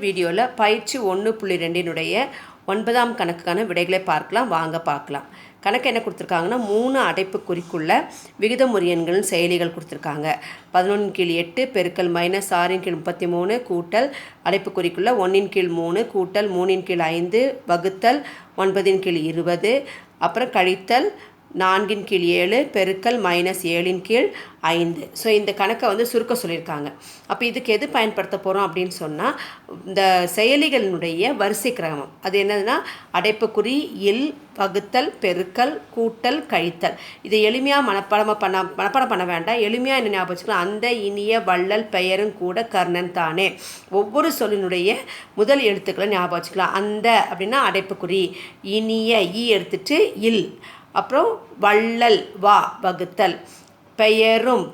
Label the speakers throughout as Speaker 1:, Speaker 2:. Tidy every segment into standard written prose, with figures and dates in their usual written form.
Speaker 1: வீடியோவில் பயிற்சி 1.2 9ஆம் கணக்குக்கான விடைகளை பார்க்கலாம். கணக்கு என்ன கொடுத்துருக்காங்கன்னா 3 அடைப்புக்குறிக்குள்ள விகிதமுறு எண்களின் செயலிகள் கொடுத்துருக்காங்க. 11/8 பெருக்கல் -6/33 கூட்டல் அடைப்புக்குறிக்குள்ள 1/3 கூட்டல் 3/5 வகுத்தல் 9/20 அப்புறம் கழித்தல் 4/7 பெருக்கல் -7/5. ஸோ இந்த கணக்கை சுருக்க சொல்லியிருக்காங்க. அப்போ இதுக்கு எது பயன்படுத்த போகிறோம் அப்படின்னு சொன்னால், இந்த செயலிகளினுடைய வரிசை கிரமம் அது என்னதுன்னா அடைப்புக்குறி, இல், வகுத்தல், பெருக்கல், கூட்டல், கழித்தல். இதை எளிமையாக மனப்பாடம் பண்ண வேண்டாம். எளிமையாக என்ன ஞாபகம் வச்சுக்கலாம், அந்த இனிய வள்ளல் பெயரும் கூட கர்ணன் தானே. ஒவ்வொரு சொல்லினுடைய முதல் எழுத்துக்களை ஞாபகம் வச்சுக்கலாம். அந்த அப்படின்னா அடைப்புக்குறி, இனிய ஈ எடுத்துட்டு இல், அப்புறம் வள்ளல் வா வகுத்தல், பெயரும்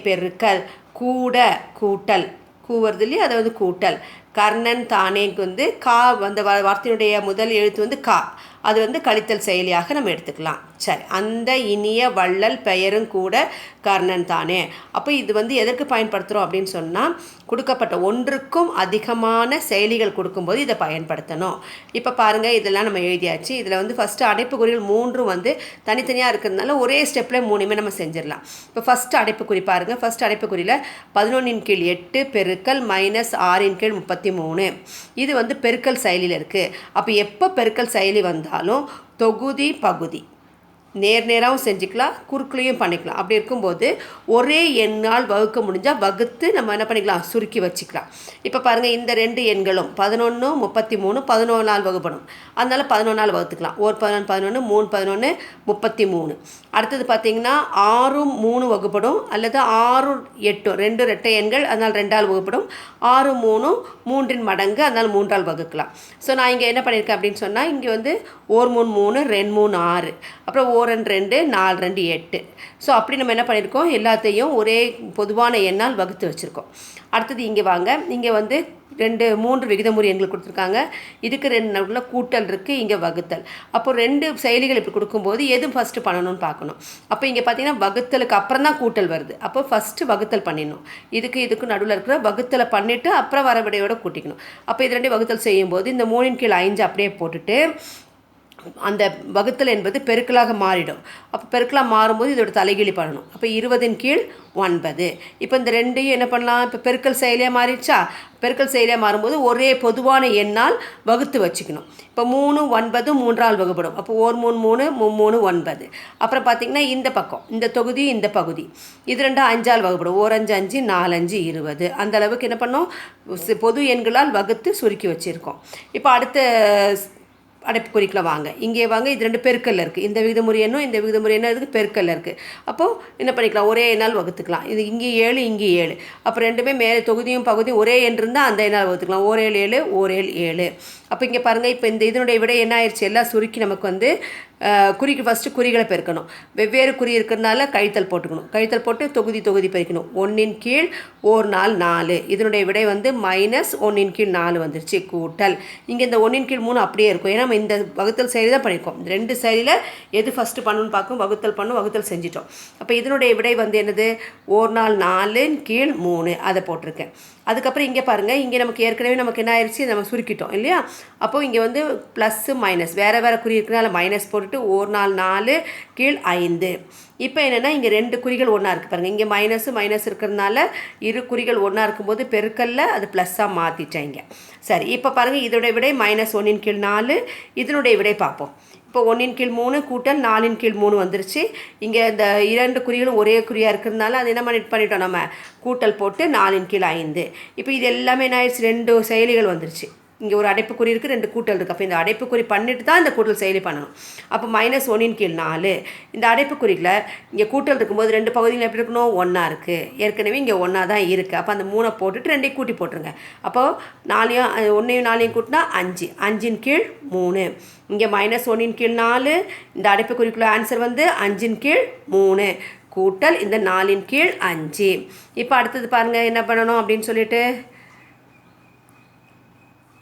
Speaker 1: பெருக்கல், கூட கூட்டல், கூவுறது இல்லையா அதை கூட்டல், கர்ணன் தானேக்கு கா அந்த வார்த்தையினுடைய முதல் எழுத்து கா, அது கழித்தல் செயலியாக நம்ம எடுத்துக்கலாம். சரி, அந்த இனிய வள்ளல் பெயரும் கூட கர்ணன் தானே. அப்போ இது எதற்கு பயன்படுத்துகிறோம் அப்படின்னு சொன்னால், கொடுக்கப்பட்ட ஒன்றுக்கும் அதிகமான செயலிகள் கொடுக்கும்போது இதை பயன்படுத்தணும். இப்போ பாருங்கள், இதெல்லாம் நம்ம எழுதியாச்சு. இதில் ஃபஸ்ட்டு அடைப்புக்குறிகள் 3 தனித்தனியாக இருக்கிறதுனால ஒரே ஸ்டெப்பில் 3மே நம்ம செஞ்சிடலாம். இப்போ ஃபஸ்ட்டு அடைப்புக்குறி பாருங்கள். ஃபஸ்ட் அடைப்புக்குறியில் 11/8 பெருக்கல் -6/33 இது பெருக்கல் செயலியில் இருக்குது. அப்போ எப்போ பெருக்கல் செயலி வந்தாலும் தொகுதி பகுதி நேராகவும் செஞ்சுக்கலாம், குறுக்குலையும் பண்ணிக்கலாம். அப்படி இருக்கும்போது ஒரே எண்ணால் வகுக்க முடிஞ்சால் வகுத்து நம்ம என்ன பண்ணிக்கலாம், சுருக்கி வச்சுக்கலாம். இப்போ பாருங்கள், இந்த 2 எண்களும் 11, 33 11 வகுப்படும். அதனால் 11 வகுத்துக்கலாம். 1 11 11 3 11 33. அடுத்தது பார்த்திங்கன்னா 6 3 வகுப்படும், அல்லது 6 8 2 இரட்டை எண்கள், அதனால் 2 வகுப்படும். 6 3 3 மடங்கு, அதனால் 3 வகுக்கலாம். ஸோ நான் இங்கே என்ன பண்ணியிருக்கேன் அப்படின்னு சொன்னால், இங்கே 1 3 3 2 3 6, அப்புறம் 1 2 4 2 8. ஸோ அப்படி நம்ம என்ன பண்ணியிருக்கோம், எல்லாத்தையும் ஒரே பொதுவான எண்ணால் வகுத்து வச்சுருக்கோம். அடுத்தது இங்கே வாங்க. இங்கே 3 விகிதமுறு எண்கள் கொடுத்துருக்காங்க. இதுக்கு 2 கூட்டல் இருக்குது, இங்கே வகுத்தல். அப்போ 2 செயலிகள் இப்படி கொடுக்கும்போது எது ஃபஸ்ட்டு பண்ணணும்னு பார்க்கணும். அப்போ இங்கே பார்த்தீங்கன்னா வகுத்தலுக்கு அப்புறம் தான் கூட்டல் வருது. அப்போ ஃபஸ்ட்டு வகுத்தல் பண்ணிடணும். இதுக்கு நடுவில் இருக்கிற வகுத்தலை பண்ணிவிட்டு அப்புறம் வரவிடையோடு கூட்டிக்கணும். அப்போ இது 2 வகுத்தல் செய்யும்போது இந்த 3/5 அப்படியே போட்டுட்டு அந்த வகுத்தல் என்பது பெருக்கலாக மாறிடும். அப்போ பெருக்கலாக மாறும்போது இதோட தலைகீழி பண்ணணும். அப்போ 20/9. இப்போ இந்த 2ஐயும் என்ன பண்ணலாம், இப்போ பெருக்கல் செயலியாக மாறிடுச்சா. பெருக்கல் செயலியாக மாறும்போது ஒரே பொதுவான எண்ணால் வகுத்து வச்சுக்கணும். இப்போ 3 9 3 வகுப்படும். அப்போ 1 3 3 3 9. அப்புறம் பார்த்திங்கன்னா இந்த பக்கம் இந்த தொகுதி இந்த பகுதி இது 2 5 வகுப்படும். 1 5 5 4 5 20. அந்த அளவுக்கு என்ன பண்ணோம், பொது எண்களால் வகுத்து சுருக்கி வச்சுருக்கோம். இப்போ அடுத்த அடைப்புக்குறிக்குள்ள வாங்க. இங்கே வாங்க, இது 2 பெருக்கல்ல இருக்குது. இந்த விகிதமுறு எண்ணும் இந்த விகிதமுறு எண்ணும் இதுக்கு பெருக்கல்ல இருக்குது. அப்போது என்ன பண்ணிக்கலாம், ஒரே எண்ணால் வகுத்துக்கலாம். இது இங்கே 7 இங்கே 7. அப்போ 2மே மேலே தொகுதியும் பகுதியும் ஒரே எண் இருந்தால் அந்த எண்ணால் வகுத்துக்கலாம். 1 7 7 1 7 7. அப்போ இங்கே பாருங்கள், இப்போ இதனுடைய விட என்ன ஆயிடுச்சு, எல்லாம் சுருக்கி நமக்கு குறிக்கு ஃபஸ்ட்டு குறிகளை பெருக்கணும். வெவ்வேறு குறி இருக்கிறதுனால கழித்தல் போட்டுக்கணும். கழித்தல் போட்டு தொகுதி பெருக்கணும். 1/கீழ் 1 4 4. இதனுடைய விடை -1/4 வந்துருச்சு. கூட்டல் இங்கே இந்த 1/3 அப்படியே இருக்கும். ஏன்னா நம்ம இந்த வகுத்தல் செயலி தான் பண்ணியிருக்கோம். 2 செயலியில் எது ஃபஸ்ட்டு பண்ணணும்னு பார்க்கும். வகுத்தல் செஞ்சிட்டோம். அப்போ இதனுடைய விடை என்னது, 1 4 4/3 அதை போட்டிருக்கேன். அதுக்கப்புறம் இங்கே பாருங்கள், இங்கே நமக்கு ஏற்கனவே என்ன ஆயிடுச்சு, நம்ம சுருக்கிட்டோம் இல்லையா. அப்போது இங்கே ப்ளஸ்ஸு மைனஸ் வேறு குறி இருக்கிறனால மைனஸ் போட்டுட்டு 1 4 4/5. இப்போ என்னென்னா இங்கே 2 குறிகள் ஒன்றா இருக்குது பாருங்கள். இங்கே மைனஸ் இருக்கிறதுனால இரு குறிகள் ஒன்றா இருக்கும்போது பெருக்கல்ல அது ப்ளஸ்ஸாக மாற்றிட்டாங்க. சரி, இப்போ பாருங்கள், இதோட விடை -1/4. இதனுடைய விடை பார்ப்போம். இப்போ 1/3 கூட்டல் 4/3 வந்துருச்சு. இங்கே இந்த 2 குறிகளும் ஒரே குறியாக இருக்கிறதுனால அது என்ன பண்ணிட்டோம், நம்ம கூட்டல் போட்டு 4/5. இப்போ இது எல்லாமே என்ன ஆயிடுச்சு, 2 செயலிகள் வந்துருச்சு. இங்கே ஒரு அடைப்புக்குறி இருக்குது, 2 கூட்டல் இருக்குது. அப்போ இந்த அடைப்புக்குறி பண்ணிட்டு தான் இந்த கூட்டல் செயலி பண்ணணும். அப்போ -1/4. இந்த அடைப்புக்குறியில் இங்கே கூட்டல் இருக்கும்போது 2 பகுதியில் எப்படி இருக்கணும், 1 இருக்குது. ஏற்கனவே இங்கே 1 தான் இருக்குது. அப்போ அந்த 3 போட்டுட்டு 2ஐயும் கூட்டி போட்டுருங்க. அப்போது 1ஐயும் 4ஐயும் கூட்டினா 5 5/3. இங்கே -1/4. இந்த அடைப்புக்குறிக்குள்ள ஆன்சர் 5/3 கூட்டல் இந்த 4/5. இப்போ அடுத்தது பாருங்கள் என்ன பண்ணணும் அப்படின்னு சொல்லிட்டு,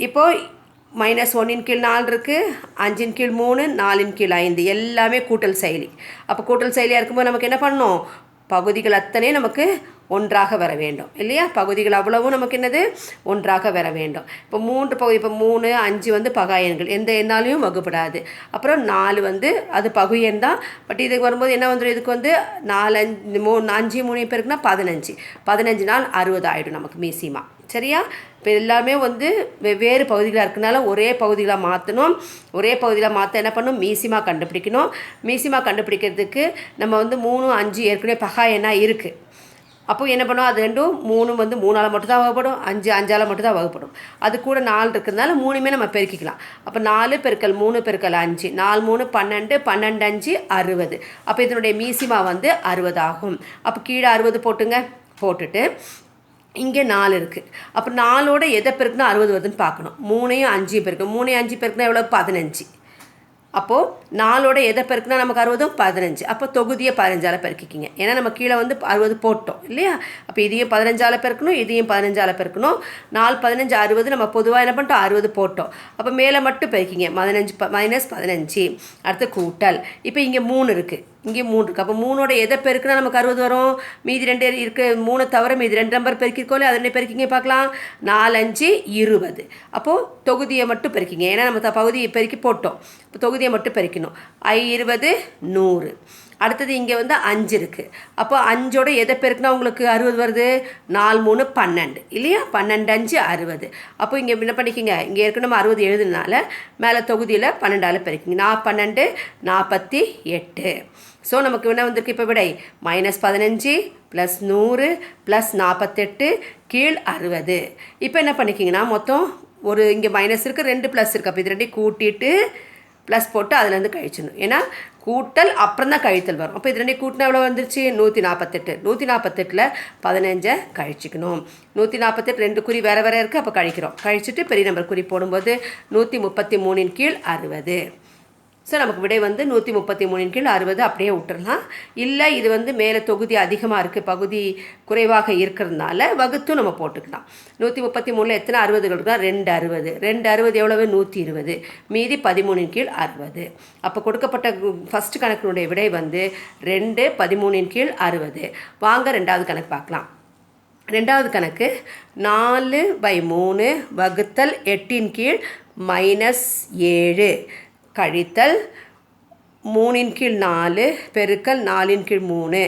Speaker 1: இப்போது -1/4 இருக்குது, 5/3 4/5 எல்லாமே கூட்டல் செயலி. அப்போ கூட்டல் செயலியாக இருக்கும்போது நமக்கு என்ன பண்ணணும், பகுதிகள் அத்தனை நமக்கு ஒன்றாக வர வேண்டும் இல்லையா? பகுதிகள் அவ்வளவும் நமக்கு என்னது ஒன்றாக வர வேண்டும். இப்போ 3 பகுதி, இப்போ 3 5 வந்து பகா எண்கள், எந்த எண்ணாலையும் வகுப்படாது. அப்புறம் 4 வந்து அது பகு எண் தான். பட் இதுக்கு வரும்போது என்ன வந்துடும், இதுக்கு வந்து 4 5 3 பேருக்குன்னா 15 15 நாள் 60 ஆகிடும் நமக்கு மீசிமா. சரியா? இப்போ எல்லாமே வந்து வெவ்வேறு பகுதிகளாக இருக்கனால ஒரே பகுதிகளாக மாற்றணும். ஒரே பகுதியில் மாற்ற என்ன பண்ணணும், மீசிமா கண்டுபிடிக்கணும். மீசிமா கண்டுபிடிக்கிறதுக்கு நம்ம வந்து 3 5 ஏற்கனவே பகா எண்ணாக இருக்குது. அப்போ என்ன பண்ணுவோம், அது 2 3 வந்து 3ஆல் மட்டும்தான் வகுப்படும், 5 5ஆல் மட்டும்தான் வகுப்படும். அது கூட 4 இருக்கிறதுனால 3மே நம்ம பெருக்கிக்கலாம். அப்போ 4 பெருக்கல் 3 பெருக்கல் 5 4 3 12 12 5 60. அப்போ இதனுடைய மீசிமா வந்து 60 ஆகும். அப்போ கீழே 60 போட்டுங்க. போட்டுட்டு இங்கே 4 இருக்குது. அப்போ 4ஓட எதை பெருக்குனா 60 வருதுன்னு பார்க்கணும். 3ஐயும் 5ஐயும் பெருக்கணும். 3ஐயும் 5 பெருக்குனா எவ்வளோ, 15. அப்போது 4ஓட எதை பெருக்குனா நமக்கு 60 15. அப்போ தொகுதியை 15ஆல் பெருக்கிக்கிங்க. ஏன்னா நம்ம கீழே வந்து 60 போட்டோம் இல்லையா? அப்போ இதையும் 15ஆல் பெருக்கணும், இதையும் 15ஆல் பெருக்கணும். 4 15 60. நம்ம பொதுவாக என்ன பண்ணிட்டோம், 60 போட்டோம். அப்போ மேலே மட்டும் பெருக்கிங்க. 15 -15. அடுத்து கூட்டல். இப்போ இங்கே 3 இருக்குது, இங்கே 3 இருக்குது. அப்போ 3ஓட எதை பெருக்குனா நமக்கு 60 வரும். மீதி 2 இருக்குது, 3 தவிர மீதி 2 நம்பர் பெருக்கிருக்கோம். அது 2 பெருக்கிங்க பார்க்கலாம். 4 5 20. அப்போது தொகுதியை மட்டும் பெருக்கிங்க. ஏன்னா நம்ம பகுதியை பெருக்கி போட்டோம். இப்போ தொகுதியை மட்டும் பெருக்கணும். 20 100. அடுத்தது இங்கே வந்து 5 இருக்குது. அப்போ 5ஓட எதை பெருக்குனா உங்களுக்கு 60 வருது. 4 3 12 இல்லையா? 12 5 60. அப்போ இங்கே என்ன பண்ணிக்கிங்க, இங்கே ஏற்கனவே நம்ம 60 எழுதுனால மேலே தொகுதியில் 12ஆல் பெருக்கிங்க. 12 48. ஸோ நமக்கு என்ன வந்திருக்கு இப்போ விடை, -15 + 100 + 48 கீழ் 60. இப்போ என்ன பண்ணிக்கிங்கன்னா மொத்தம் ஒரு இங்கே மைனஸ் இருக்குது, 2 ப்ளஸ் இருக்குது. அப்போ இது 2 கூட்டிட்டு ப்ளஸ் போட்டு அதுலேருந்து கழிச்சிடணும். ஏன்னா கூட்டல் அப்புறம் தான் கழித்தல் வரும். அப்போ இது 2 கூட்டினா எவ்வளோ வந்துருச்சு, 148. 148ல் 15 கழிச்சிக்கணும். 148 2 குறி வேறு வேறு இருக்குது. அப்போ கழிக்கிறோம். கழிச்சிட்டு பெரிய நம்பர் குறி போடும்போது 133 கீழ் 60. ஸோ நமக்கு விடை வந்து 133 கீழ் 60 அப்படியே விட்டுறலாம். இல்லை இது வந்து மேலே தொகுதி அதிகமாக இருக்குது, பகுதி குறைவாக இருக்கிறதுனால வகுத்தும் நம்ம போட்டுக்கலாம். 133ல் எத்தனை 60 இருக்கா, 2 60. 2 60 எவ்வளவு, 120. மீதி 13 கீழ் 60. அப்போ கொடுக்கப்பட்ட ஃபஸ்ட்டு கணக்கினுடைய விடை வந்து 2 13 கீழ் 60. வாங்க ரெண்டாவது கணக்கு பார்க்கலாம். ரெண்டாவது கணக்கு 4/3 வகுத்தல் 8 கீழ் -7 கழித்தல் 3 கீழ் 4 பெருக்கல் 4 கீழ் 3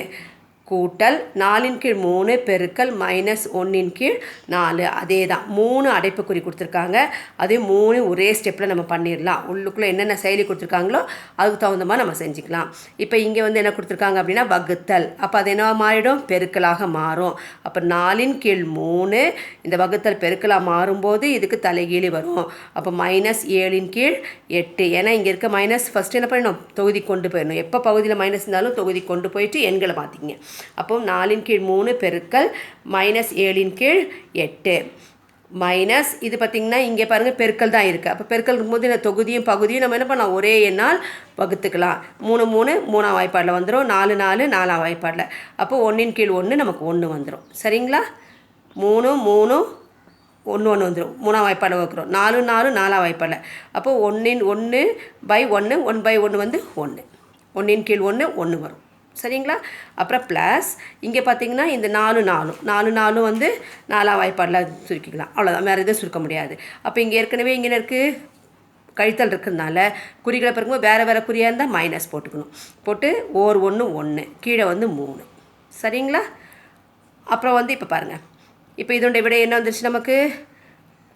Speaker 1: கூட்டல் 4 கீழ் 3 பெருக்கல் -1 கீழ் 4. அதே தான் 3 அடைப்புக்குறி கொடுத்துருக்காங்க. அதே 3 ஒரே ஸ்டெப்பில் நம்ம பண்ணிடலாம். உள்ளுக்குள்ளே என்னென்ன செயலி கொடுத்துருக்காங்களோ அதுக்கு தகுந்த மாதிரி நம்ம செஞ்சுக்கலாம். இப்போ இங்கே வந்து என்ன கொடுத்துருக்காங்க அப்படின்னா வகுத்தல். அப்போ அது என்ன மாறிடும், பெருக்கலாக மாறும். அப்போ 4 கீழ் 3 இந்த வகுத்தல் பெருக்கலாக மாறும்போது இதுக்கு தலைகீழி வரும். அப்போ -7 கீழ் 8. ஏன்னா இங்கே இருக்க மைனஸ் ஃபஸ்ட்டு என்ன பண்ணணும், தொகுதி கொண்டு போயிடணும். எப்போ பகுதியில் மைனஸ் இருந்தாலும் தொகுதி கொண்டு போயிட்டு எண்களை மாற்றிங்க. அப்போ 4 கீழ் 3 பெருக்கல் -7 கீழ் 8 மைனஸ் இது பார்த்திங்கன்னா இங்கே பாருங்கள் பெருக்கல் தான் இருக்குது. அப்போ பெருக்கல் இருக்கும்போது இந்த தொகுதியும் பகுதியும் நம்ம என்ன பண்ணலாம், ஒரே எண்ணால் வகுத்துக்கலாம். 3 3 3ஆம் வாய்ப்பாடில் வந்துடும், 4 4 4ஆம் வாய்ப்பாடில். அப்போ 1 கீழ் 1 நமக்கு 1 வந்துடும். சரிங்களா? 3 3 1 1 வந்துடும், 3ஆம் வாய்ப்பாடில் வைக்கிறோம். 4 4 4ஆம் வாய்ப்பாடில். அப்போ 1/1 1/1 வந்து 1. 1 கீழ் 1 1 வரும். சரிங்களா? அப்புறம் ப்ளஸ் இங்கே பார்த்திங்கன்னா இந்த 4 4 வந்து 4ஆம் வாய்ப்பாடில் சுருக்கிக்கலாம். அவ்வளோதான், வேறு எதுவும் சுருக்க முடியாது. அப்போ இங்கே ஏற்கனவே இங்கே இருக்குது கழித்தல் இருக்கிறதுனால குறிகளை பிறகும்போது வேறு வேறு குறியாக இருந்தால் மைனஸ் போட்டுக்கணும். போட்டு 1 1 கீழே வந்து 3. சரிங்களா? அப்புறம் வந்து இப்போ பாருங்கள், இப்போ இதனுடைய விடை என்ன வந்துருச்சு நமக்கு,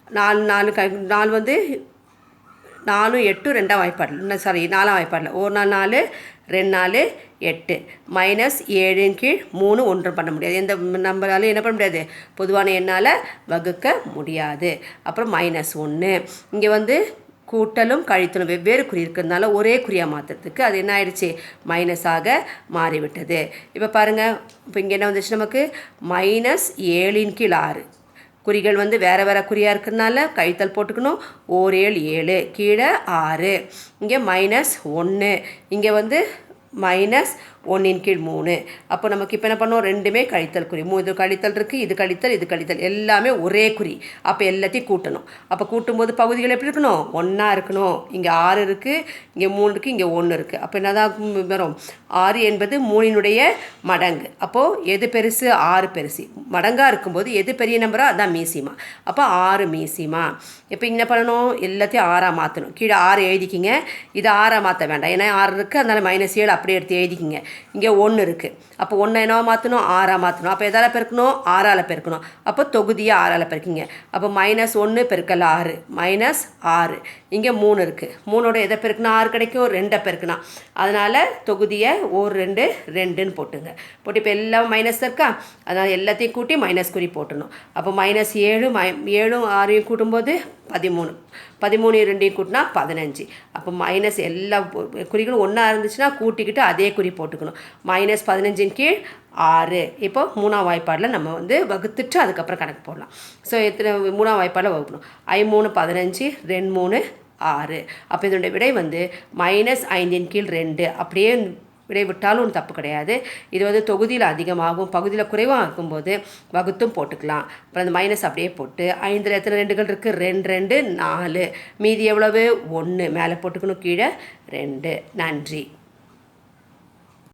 Speaker 1: 4 வந்து 4 8 2ஆம் வாய்ப்பாடில், சாரி 4ஆம் வாய்ப்பாடில். 1 4 2 4 8 -7 கீழ் 3 ஒன்றும் பண்ண முடியாது. எந்த நம்பராலும் என்ன பண்ண முடியாது, பொதுவான எண்ணால் வகுக்க முடியாது. அப்புறம் -1 இங்கே வந்து கூட்டலும் கழித்தலும் வெவ்வேறு குறி இருக்கிறதுனால ஒரே குறியாக மாற்றுறதுக்கு அது என்ன ஆயிடுச்சு, மைனஸாக மாறிவிட்டது. இப்போ பாருங்கள், இப்போ இங்கே என்ன வந்துச்சு நமக்கு, -7 கீழ் 6. குறிகள் வந்து வேறு வேறு குறியாக இருக்கிறதுனால கழித்தல் போட்டுக்கணும். 1 7 7 கீழே 6. இங்கே -1 இங்கே வந்து 1 கீழ் 3. அப்போ நமக்கு இப்போ என்ன பண்ணோம், ரெண்டுமே கழித்தல் குறி. இது கழித்தல் இருக்குது, இது கழித்தல், இது கழித்தல், எல்லாமே ஒரே குறி. அப்போ எல்லாத்தையும் கூட்டணும். அப்போ கூட்டும்போது பகுதிகள் எப்படி இருக்கணும், ஒன்றா இருக்கணும். இங்கே 6 இருக்குது, இங்கே 3 இருக்குது, இங்கே 1 இருக்குது. அப்போ என்னதான் வரும், 6 என்பது 3னுடைய மடங்கு. அப்போது எது பெருசு, 6 பெருசு. மடங்காக இருக்கும்போது எது பெரிய நம்பரோ அதான் மீசிமா. அப்போ 6 மீசிமா. இப்போ என்ன பண்ணணும், எல்லாத்தையும் 6ஆக மாற்றணும். கீழே 6 எழுதிக்கிங்க. இது 6ஆக மாற்ற வேண்டாம், ஏன்னா 6 இருக்குது, அதனால் -7 அப்படியே எடுத்து எழுதிக்கிங்க. இங்கே 1 இருக்குது. அப்போ 1 என்னவா மாற்றணும், 6ஆக மாற்றணும். அப்போ எதால் பெருக்கணும், 6ஆல் பெருக்கணும். அப்போ தொகுதியை 6ஆல் பெருக்கிங்க. அப்போ -1 பெருக்கல் 6 -6. இங்கே 3 இருக்குது. 3ஓட எதை பெருக்குனா 6 கிடைக்கும், 2 பெருக்குனா. அதனால் தொகுதியை 2 2ன்னு போட்டுங்க. போட்டு இப்போ எல்லாம் மைனஸ் இருக்கா, அதனால் எல்லாத்தையும் கூட்டி மைனஸ் குறி போட்டணும். அப்போ -7 7 6 கூட்டும்போது 13. 13 2 கூட்டினா 15. அப்போ மைனஸ் எல்லா குறிகளும் ஒன்றா இருந்துச்சுன்னா கூட்டிக்கிட்டு அதே குறி போட்டுக்கணும். -15 கீழ் 6. இப்போ 3ஆம் வாய்ப்பாடில் நம்ம வகுத்துட்டு அதுக்கப்புறம் கணக்கு போடலாம். ஸோ எத்தனை 3ஆம் வாய்ப்பாடில் வகுக்கணும். 5 3 15, 2 3 6. அப்போ இதனுடைய விடை -5 கீழ் 2. அப்படியே விடை விட்டாலும் ஒன்றும் தப்பு கிடையாது. இது தொகுதியில் அதிகமாகும், பகுதியில் குறைவாக இருக்கும்போது வகுத்தும் போட்டுக்கலாம். அப்புறம் அந்த மைனஸ் அப்படியே போட்டு 5ல் எத்தனை 2கள் இருக்குது, 2 2 4. மீதி எவ்வளவு, 1. மேலே போட்டுக்கணும், கீழே 2. நன்றி.